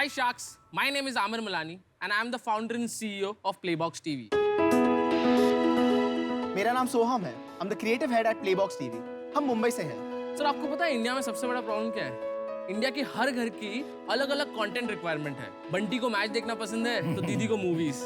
Hi Sharks, my name is Amar Malani and I am the founder and CEO of Playbox TV. मेरा नाम सोहम है। I'm the creative head at Playbox TV. हम मुंबई से हैं। Sir आपको पता है इंडिया में सबसे बड़ा प्रॉब्लम क्या है? इंडिया के हर घर की अलग अलग कंटेंट रिक्वायरमेंट है। बंटी को मैच देखना पसंद है तो दीदी को मूवीज,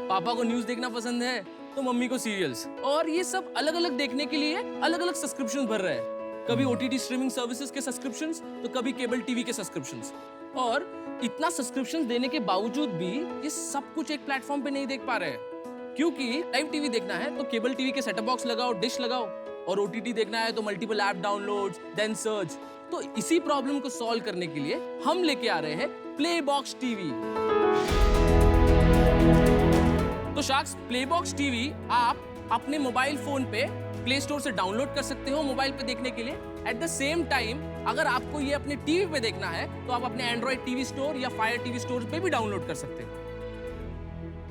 पापा को न्यूज देखना पसंद है तो मम्मी को सीरियल्स, और ये सब अलग अलग देखने के लिए अलग अलग सब्सक्रिप्शन भर रहे हैं। कभी OTT स्ट्रीमिंग सर्विसेज के सब्सक्रिप्शंस तो कभी केबल टीवी के सब्सक्रिप्शंस। और इतना सब्सक्रिप्शन देने के बावजूद भी ये सब कुछ एक प्लेटफॉर्म पे नहीं देख पा रहे हैं, क्योंकि लाइव टीवी देखना है तो केबल टीवी के सेटअप बॉक्स लगाओ, डिश लगाओ, और OTT देखना है तो multiple app downloads, then search. तो इसी प्रॉब्लम को सॉल्व करने के लिए हम लेके आ रहे हैं प्लेबॉक्स टीवी। तो शार्क्स, प्लेबॉक्स टीवी आप अपने मोबाइल फोन पे प्ले स्टोर से डाउनलोड कर सकते हो मोबाइल पे देखने के लिए। एट द सेम टाइम अगर आपको ये अपने टीवी पे देखना है तो आप अपने एंड्रॉइड टीवी स्टोर या फायर टीवी स्टोर पे भी डाउनलोड कर सकते हो।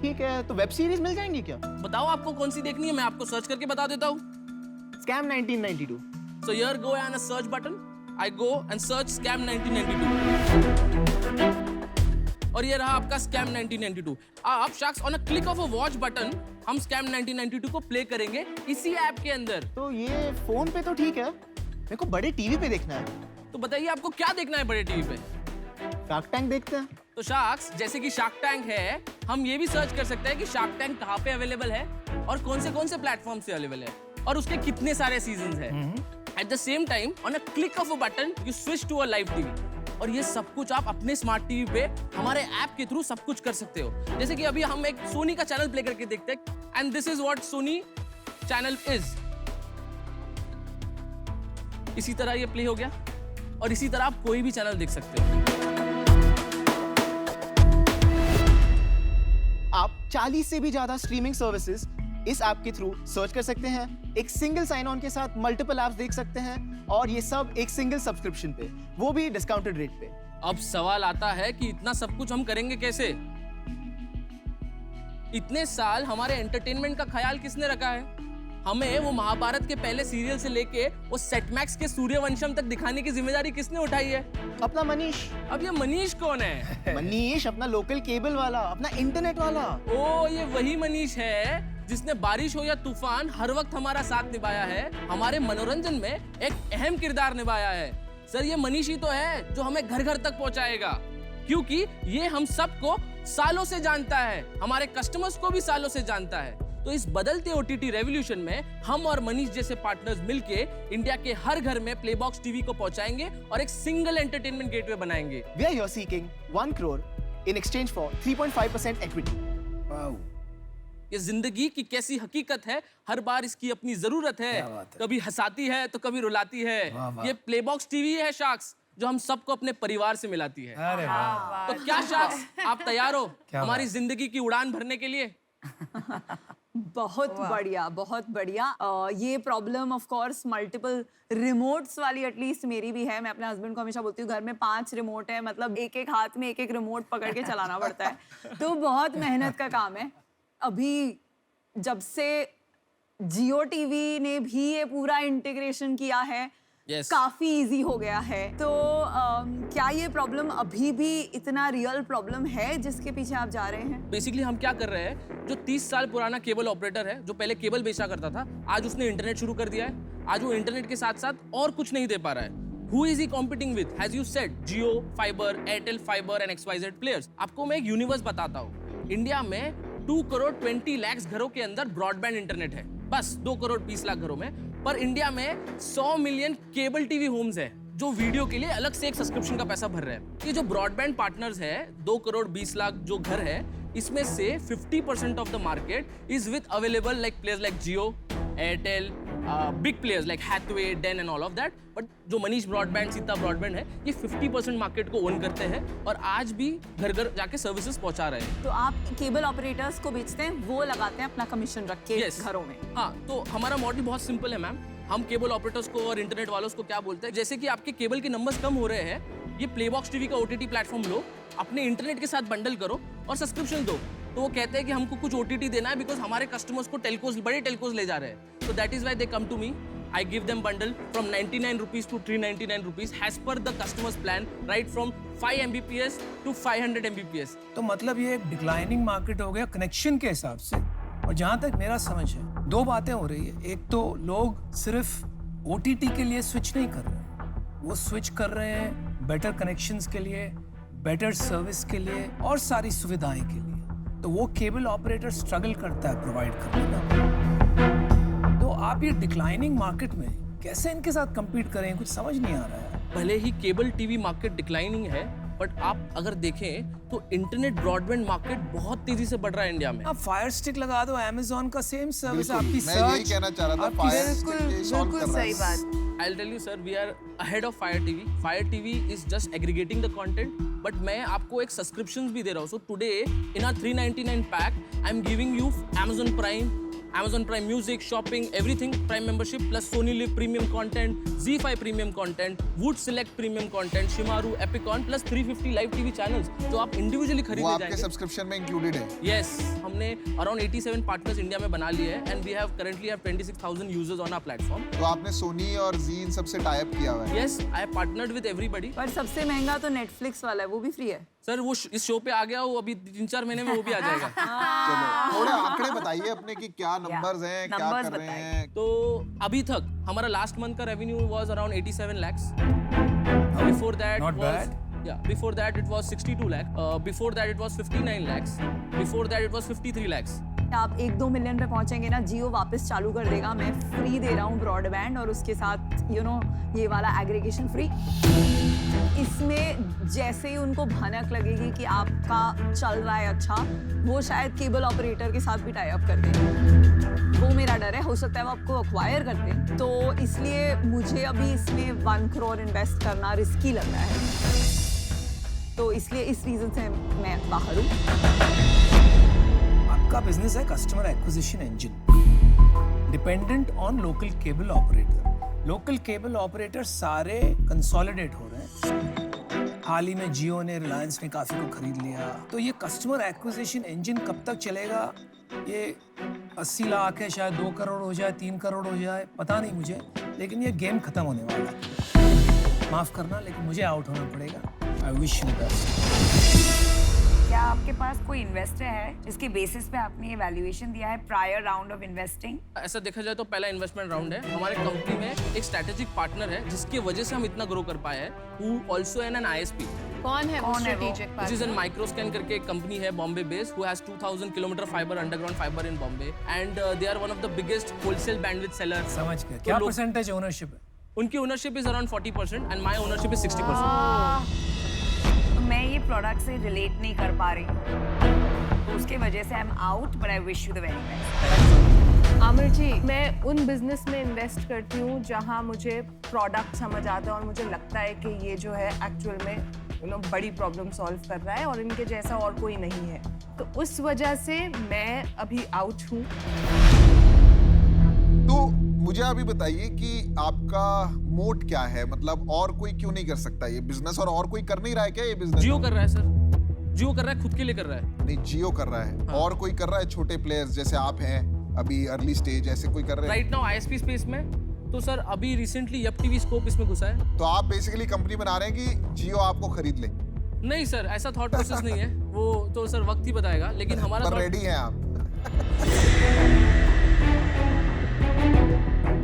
ठीक है, तो वेब सीरीज मिल जाएंगी क्या? बताओ आपको कौन सी देखनी है, मैं आपको सर्च करके बता देता हूँ। Scam 1992. So here go and a search button. I go and search Scam 1992. और ये रहा आपका Scam 1992. आप sharks on a click of a watch button हम Scam 1992 को प्ले करेंगे इसी ऐप के अंदर। तो ये फोन पे तो ठीक है, मेरे को बड़े टीवी पे देखना है। तो बताइए आपको क्या देखना है बड़े टीवी पे? शार्क टैंक देखते हैं। तो शार्क्स, जैसे कि शार्क टैंक है, हम ये भी सर्च कर सकते हैं कि शार्क टैंक कहाँ पे अवेलेबल है और कौन से प्लेटफॉर्म से अवेलेबल है और उसके कितने सारे सीजन्स हैं। At the same time on a click of a button you switch to a live TV, और ये सब कुछ आप अपने स्मार्ट टीवी पे हमारे ऐप के थ्रू सब कुछ कर सकते हो। जैसे कि अभी हम एक सोनी का चैनल प्ले करके देखते हैं, and this is what Sony channel is. इसी तरह ये प्ले हो गया और इसी तरह आप कोई भी चैनल देख सकते हो। आप 40 से भी ज्यादा स्ट्रीमिंग सर्विसेज इस ऐप के थ्रू सर्च कर सकते हैं। एक सिंगल साइन ऑन के साथ मल्टीपल ऐप्स देख सकते हैं, और ये सब एक सिंगल सब्सक्रिप्शन पे, वो भी डिस्काउंटेड रेट पे। अब सवाल आता है कि इतना सब कुछ हम करेंगे कैसे? इतने साल हमारे एंटरटेनमेंट का ख्याल किसने रखा है? हमें वो महाभारत के पहले सीरियल से लेके वो सेटमैक्स के सूर्यवंशम तक दिखाने की जिम्मेदारी किसने उठाई है? अपना मनीष। अब ये मनीष कौन है? मनीष अपना लोकल केबल वाला, अपना इंटरनेट वाला। ओ, ये वही मनीष है जिसने बारिश हो या तूफान हर वक्त हमारा साथ निभाया है, हमारे मनोरंजन में एक अहम किरदार निभाया है। सर, ये मनीष ही तो है जो हमें घर घर तक पहुंचाएगा, क्योंकि ये हम सबको सालों से जानता है, हमारे कस्टमर्स को भी सालों से जानता है। तो इस बदलते OTT रेवोल्यूशन में हम और मनीष जैसे पार्टनर्स मिलके इंडिया के हर घर में प्लेबॉक्स टीवी को पहुंचाएंगे और एक सिंगल एंटरटेनमेंट गेटवे बनाएंगे। We are here seeking 1 crore in exchange for 3.5% equity. Wow, ये जिंदगी की कैसी हकीकत है, हर बार इसकी अपनी जरूरत है। कभी हंसाती है तो कभी रुलाती है। ये प्लेबॉक्स टीवी है शार्क्स, जो हम सबको अपने परिवार से मिलाती है। अरे वाह, तो क्या शार्क्स, आप तैयार हो हमारी जिंदगी की उड़ान भरने के लिए? बहुत बढ़िया, बहुत बढ़िया। ये problem of course multiple remotes वाली एटलीस्ट मेरी भी है। मैं अपने हस्बैंड को हमेशा बोलती हूँ घर में 5 रिमोट है, मतलब एक एक हाथ में एक एक रिमोट पकड़ के चलाना पड़ता है, तो बहुत मेहनत का काम है। अभी जब से जियो टीवी ने भी ये पूरा इंटीग्रेशन किया है, काफी इजी हो गया है। तो क्या ये प्रॉब्लम अभी भी इतना रियल प्रॉब्लम है जिसके पीछे आप जा रहे हैं? बेसिकली हम क्या कर रहे हैं, जो 30 साल पुराना केबल ऑपरेटर है, जो पहले केबल बेचा करता था, आज उसने इंटरनेट शुरू कर दिया है। आज वो इंटरनेट के साथ साथ और कुछ नहीं दे पा रहा है। Who is he competing with? As you said, Jio, Fiber, Airtel Fiber and XYZ players. आपको मैं एक यूनिवर्स बताता हूँ। इंडिया में 2 करोड़ 20 लाख घरों के अंदर ब्रॉडबैंड इंटरनेट है, बस 2 करोड़ 20 लाख घरों में। पर इंडिया में 100 मिलियन केबल टीवी होम्स है जो वीडियो के लिए अलग से एक सब्सक्रिप्शन का पैसा भर रहे हैं। ये जो ब्रॉडबैंड पार्टनर्स है, 2 करोड़ 20 लाख जो घर है, इसमें से 50% of the market is with available like players like Jio, Airtel, big players like Hathway, Den and all of that. But जो मनीष ब्रॉडबैंड, सीता ब्रॉडबैंड है, ये 50% मार्केट को ओन करते हैं और आज भी घर घर जाके सर्विसेज पहुंचा रहे हैं। तो आप केबल ऑपरेटर्स को बेचते हैं, वो लगाते हैं अपना कमीशन रख के घरों में? हाँ, तो हमारा मॉडल बहुत सिंपल है मैम। हम केबल ऑपरेटर्स को और इंटरनेट वालों को क्या बोलते हैं, जैसे कि आपके केबल के नंबर्स कम हो रहे हैं, ये प्लेबॉक्स टीवी का OTT प्लेटफॉर्म लो, अपने इंटरनेट के साथ बंडल करो और सब्सक्रिप्शन दो। तो वो कहते हैं कि हमको कुछ OTT देना है, बिकॉज हमारे कस्टमर्स को टेलकोस, बड़े टेलकोस ले जा रहे हैं। तो that is why they come to me. I give them bundle from 99 rupees to 399 rupees as per the customer's plan, right from 5 Mbps to 500 Mbps. तो मतलब ये एक डिक्लाइनिंग मार्केट हो गया कनेक्शन के हिसाब से। और जहाँ तक मेरा समझ है, दो बातें हो रही है। एक तो लोग सिर्फ OTT के लिए स्विच नहीं कर रहे हैं, वो स्विच कर रहे हैं बेटर कनेक्शंस के लिए, बेटर सर्विस के लिए और सारी सुविधाएं के लिए। तो वो केबल ऑपरेटर स्ट्रगल करता है प्रोवाइड करने में। तो आप ये डिक्लाइनिंग मार्केट में कैसे इनके साथ compete करें, कुछ समझ नहीं आ रहा है। भले ही केबल टीवी मार्केट डिक्लाइनिंग है, बट आप अगर देखें तो इंटरनेट ब्रॉडबैंड मार्केट बहुत तेजी से बढ़ रहा है इंडिया में। आप फायर स्टिक लगा दो, अमेज़न का सेम सर्विस, बिल्कुल, आपकी मैं यही सर्च, कहना चाह रहा था, आपकी फायर बिल्कुल- स्टिक ये solve बिल्कुल कर रहा है। सही बात। I'll tell you sir, we are ahead of Fire TV. Fire TV is just aggregating the content, but मैं आपको एक subscriptions भी दे रहा हूँ. So today in our 399 pack, I'm giving you Amazon Prime Music, shopping, everything, Prime membership plus Sony Live premium content, ZEE5 premium content, Wood Select premium content, Shimaru, Epicon plus 350 live TV channels जो आप individually वो खरीदने आपके जाएंगे. Subscription में included है। Yes, हमने around 87 partners India में बना लिए हैं and we have currently have 26,000 users on our platform. तो आपने सोनी और जी इन सबसे टाई अप किया हुआ है। Yes, I have partnered with everybody. पर सबसे महंगा तो नेटफ्लिक्स वाला है, वो भी फ्री है। सर वो इस शो पे आ गया वो अभी 3-4 महीने में वो भी आ जाएगा। चलो थोड़े आंकड़े बताइए अपने कि क्या नंबर्स हैं, क्या numbers कर रहे बताइए। हैं। तो अभी तक हमारा लास्ट मंथ का revenue was around 87 lakhs. Before that Not was bad. yeah, before that it was 62 lakh. Before that it was 59 lakhs. Before that it was 53 lakhs. आप 1-2 मिलियन पे पहुंचेंगे ना, जियो वापस चालू कर देगा। मैं फ्री दे रहा हूँ ब्रॉडबैंड और उसके साथ ये वाला एग्रीगेशन फ्री। इसमें जैसे ही उनको भनक लगेगी कि आपका चल रहा है अच्छा, वो शायद केबल ऑपरेटर के साथ भी टाई अप कर देंगे। वो मेरा डर है, हो सकता है वो आपको अक्वायर कर दें। तो इसलिए मुझे अभी इसमें 1 करोड़ इन्वेस्ट करना रिस्की लग रहा है। तो इसलिए इस रीजन से मैं बाहर हूँ। आपका बिजनेस है customer acquisition engine, dependent on local cable operator. Local cable operator सारे कंसोलिडेट हो रहे हैं। हाल ही में जियो ने, रिलायंस ने काफी को खरीद लिया। तो ये कस्टमर एक्विजिशन इंजन कब तक चलेगा? ये 80 लाख है, शायद 2 करोड़ हो जाए, 3 करोड़ हो जाए, पता नहीं मुझे, लेकिन ये गेम खत्म होने वाला है। माफ करना, लेकिन मुझे आउट होना पड़ेगा। आई विश यू द बेस्ट। क्या आपके पास कोई इन्वेस्टर है जिसके बेसिस पे आपने ये वैल्यूएशन दिया है प्रायर राउंड ऑफ इन्वेस्टिंग? ऐसा देखा जाए तो पहला इन्वेस्टमेंट राउंड है। हमारे कंपनी में एक स्ट्रेटेजिक पार्टनर है जिसकी वजह से हम इतना ग्रो कर पाए हैं, who also an ISP. कौन है वो कौन है वो? Strategic This is a Microscan करके एक कंपनी है Bombay based, who has 2000 kilometre fibre underground fibre in Bombay and they are one of the biggest wholesale bandwidth seller. समझ गया। क्या लोग- परसेंटेज ओनरशिप है? उनकी ownership is around 40% and my ownership is 60%. तो मैं ये प्रोडक्ट से रिलेट नहीं कर पा रही हूँ, तो उसके वजह से I am out, but I wish you the very best. Aamir ji, मैं उन बिजनेस में इन्वेस्ट करती हूँ जहाँ मुझे प्रोडक्ट समझ आता है और मुझे लगता है कि ये जो है एक्चुअल में बड़ी प्रॉब्लम सॉल्व कर रहा है और इनके जैसा और कोई नहीं है। तो उस वजह से मैं अभी आउट हूँ। तो मुझे अभी बताइए कि आपका मोट क्या है, मतलब और कोई क्यों नहीं कर सकता ये बिजनेस, और कोई कर नहीं रहा है क्या ये बिजनेस? जियो कर रहा है सर, जियो कर रहा है, खुद के लिए कर रहा है। नहीं, जियो कर रहा है। हाँ। और कोई कर रहा है? छोटे प्लेयर्स जैसे आप हैं अभी अर्ली स्टेज, ऐसे कोई कर रहे हैं? राइट नाउ ISP स्पेस में तो सर अभी रिसेंटली यप टीवी स्कोप इसमें घुसा है। तो आप बेसिकली कंपनी बना रहे हैं कि जियो आपको खरीद ले? नहीं सर, ऐसा थॉट प्रोसेस नहीं है, वो तो सर वक्त ही बताएगा, लेकिन हमारा पर thought- रेडी हैं आप?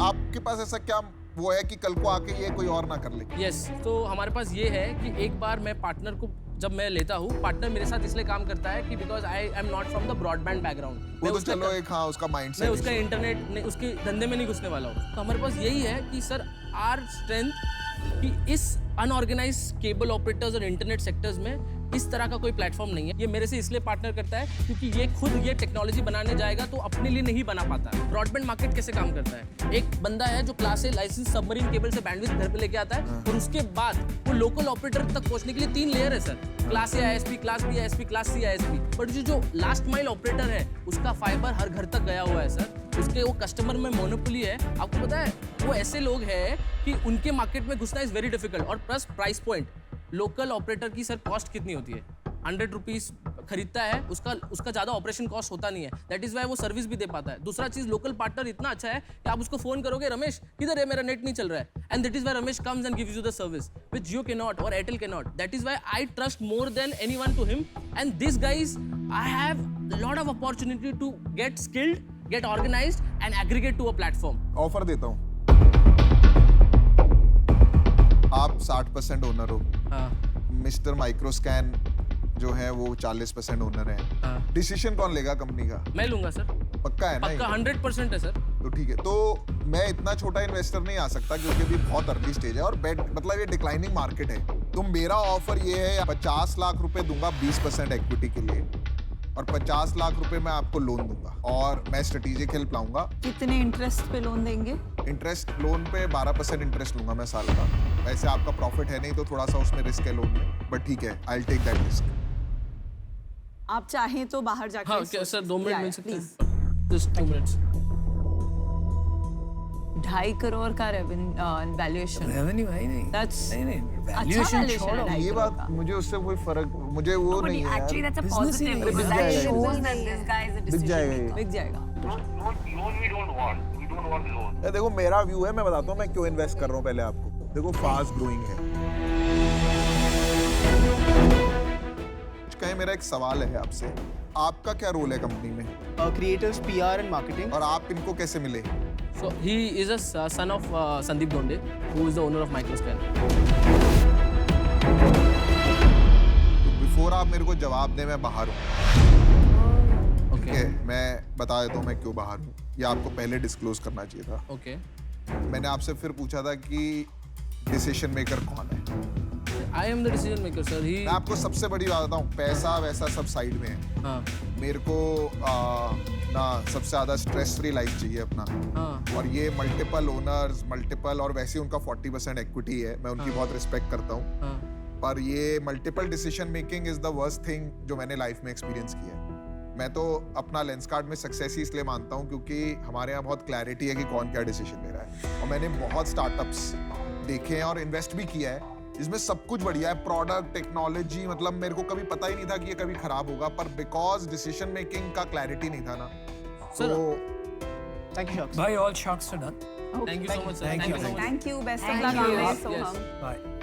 आपके पास ऐसा क्या वो है कि कल को आके ये कोई और ना कर ले? यस, तो हमारे पास ये है कि एक बार मैं पार्टनर को जब मैं लेता हूँ, पार्टनर मेरे साथ इसलिए काम करता है कि because I am not from the broadband background. वो तो चलो एक, हाँ, उसका मैं माइंडसेट उसका इंटरनेट नहीं, उसके धंधे में नहीं घुसने वाला हूँ। तो हमारे पास यही है कि सर आर स्ट्रेंथ कि इस अनऑर्गेनाइज केबल ऑपरेटर्स और इंटरनेट सेक्टर्स में इस तरह का कोई प्लेटफॉर्म नहीं है। ये मेरे से इसलिए पार्टनर करता है क्योंकि ये खुद ये टेक्नोलॉजी बनाने जाएगा तो अपने लिए नहीं बना पाता है। ब्रॉडबैंड मार्केट कैसे काम करता है? एक बंदा है जो class A licence submarine cable से बैंडविड्थ घर पे लेके आता है और उसके बाद वो लोकल ऑपरेटर तक पहुंचने के लिए 3 लेयर है sir, class A ISP, class B ISP, class C ISP। But जो लास्ट माइल ऑपरेटर है उसका फाइबर हर घर तक गया हुआ है सर, उसके वो कस्टमर में मोनोपोली है। आपको पता है वो ऐसे लोग हैं कि उनके मार्केट में घुसना इज वेरी डिफिकल्ट। और plus price point, local operator की सर कॉस्ट कितनी होती है? 100 रुपीज खरीदता है उसका ज़्यादा ऑपरेशन कॉस्ट होता नहीं है, दैट इज़ वाई वो सर्विस भी दे पाता है। दूसरा चीज़, लोकल पार्टनर इतना अच्छा है कि आप उसको फ़ोन करोगे, रमेश किधर है, मेरा नेट नहीं चल रहा है, and that is why Ramesh comes and gives you the service which Jio can not or Airtel can not. That is why I trust more than anyone to him, and this guys I have lot of opportunity to get skilled, get organised and aggregate to a platform. Offer देता हूँ, आप 60% owner हो, हाँ mister माइक्रोस्कैन जो है वो 40% owner है, हाँ, डिसीजन कौन लेगा कंपनी का? मैं लूंगा सर, पक्का है ना? पक्का ये? 100% है सर। तो ठीक है, तो मैं इतना छोटा इन्वेस्टर नहीं आ सकता क्योंकि अभी बहुत अर्ली स्टेज है और बेट मतलब ये डिक्लाइनिंग मार्केट है। तो मेरा ऑफर ये है, 50 लाख रुपए दूंगा 20% इक्विटी के लिए और 50 लाख रुपए मैं आपको लोन दूंगा और मैं स्ट्रेटेजिक हेल्प लाऊंगा। कितने इंटरेस्ट पे लोन देंगे? इंटरेस्ट लोन पे 12% इंटरेस्ट लूंगा मैं साल का। वैसे आपका प्रॉफिट है नहीं तो थोड़ा सा उसमें रिस्क है लोन में, बट ठीक है, I will take that risk. आप चाहें तो बाहर जाके हाँ क्या सर, 2 मिनट मिल सकते प्लीज। हैं? Just 2 minutes. 2.5 करोड़ का वैल्यूएशन, रेवेन्यू है ही नहीं। That's नहीं अच्छा वैल्यूएशन valuation छोड़ो। है। ये बात मुझे उससे कोई फर्क, मुझे वो नहीं है Actually, यार। that's a Business he positive नहीं है। because बिक that जाएगा shows ये। that this guy is a बिक decision जाएगा ये। maker. बिक जाएगा। Loan we don't want. We don't want loan. ये देखो मेरा व्यू है, मैं बताता हूँ मैं क्यों इन्वेस्ट कर रहा हूँ पहले आपको। देखो फास्ट ग्रोइंग है। कहीं मेरा एक सवाल है आपसे, आपका क्या रोल है कंपनी में क्रिएटिव्स, PR एंड मार्केटिंग। और आप इनको कैसे मिले? So he is a son of Sandeep Donde, who is the owner of Microscan. तो बिफोर आप मेरे को जवाब दें, मैं बाहर हूँ। ठीक है, मैं बता देता हूँ मैं क्यों बाहर हूँ। ये आपको पहले डिस्क्लोज करना चाहिए था। Okay. मैंने आपसे फिर पूछा था कि डिसीजन मेकर कौन है। I am the decision maker, sir. He. मैं आपको सबसे बड़ी बात बताऊँ, पैसा वैसा सब साइड में है। हाँ मेरे को ना सबसे ज़्यादा स्ट्रेस फ्री लाइफ चाहिए अपना। हाँ और ये मल्टीपल ओनर्स, मल्टीपल, और वैसे उनका 40% इक्विटी है, मैं उनकी बहुत रिस्पेक्ट करता हूँ, हाँ पर ये multiple decision making is the worst thing जो मैंने लाइफ में एक्सपीरियंस किया है। मैं तो अपना लेंस कार्ड में सक्सेस ही इसलिए मानता हूँ क्योंकि हमारे यहाँ बहुत क्लैरिटी है कि कौन क्या डिसीजन ले रहा है, और मैंने बहुत स्टार्टअप्स देखे हैं और इन्वेस्ट भी किया है जिसमें सब कुछ बढ़िया है, प्रोडक्ट, टेक्नोलॉजी, मतलब मेरे को कभी पता ही नहीं था कि ये कभी खराब होगा, पर बिकॉज डिसीजन मेकिंग का क्लैरिटी नहीं था ना, Sir, तो थैंक यू शख्स। भाई all sharks are done. thank you so much, sir. Thank you. Thank you. Best of Thank luck you. always, Yes. Soham. Bye.